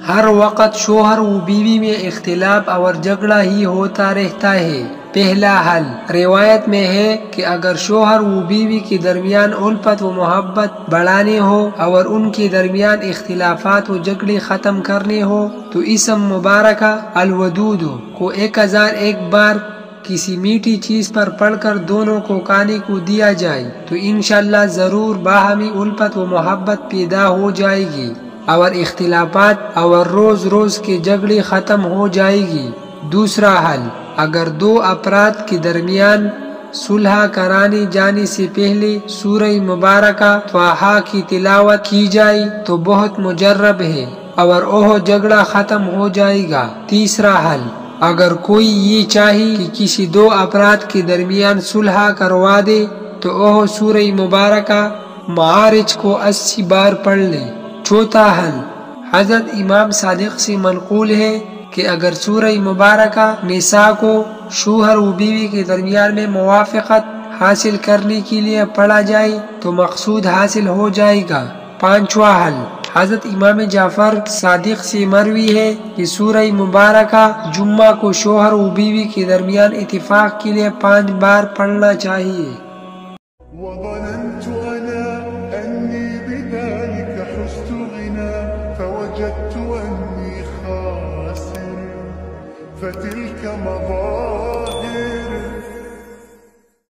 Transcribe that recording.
ہر وقت شوہر و بیوی میں اختلاف اور جھگڑا ہی ہوتا رہتا ہے۔ پہلا حل، روایت میں ہے کہ اگر شوہر و بیوی کے درمیان الفت و محبت بڑھانے ہو اور ان کے درمیان اختلافات و جھگڑے ختم کرنے ہو تو اسم مبارکہ الودود کو 1001 بار کسی میٹھی چیز پر پڑھ کر دونوں کو کھانے کو دیا جائے تو انشاءاللہ ضرور باہمی الفت و محبت پیدا ہو جائے گی اور اختلافات اور روز روز کے جھگڑے ختم ہو جائے گی۔ دوسرا حل، اگر دو افراد کے درمیان صلح کرانے جانے سے پہلے سورہ مبارکہ طٰہٰ کی تلاوت کی جائے تو بہت مجرب ہے اور وہ جھگڑا ختم ہو جائے گا۔ تیسرا حل، اگر کوئی یہ چاہے کہ کسی دو افراد کے درمیان صلح کروا دے تو وہ سورہ مبارکہ معارج کو 80 بار پڑھ لے۔ چوتھا حل، حضرت امام صادق سے منقول ہے کہ اگر سورہ مبارکہ نساء کو شوہر و بیوی کے درمیان میں موافقت حاصل کرنے کے لیے پڑھا جائے تو مقصود حاصل ہو جائے گا۔ پانچواں حل، حضرت امام جعفر صادق سے مروی ہے کہ سورہ مبارکہ جمعہ کو شوہر و بیوی کے درمیان اتفاق کے لیے 5 بار پڑھنا چاہیے۔ وظننت أنا أني بذلك حزت غنى فوجدت أني خاسر فتلك مظاهر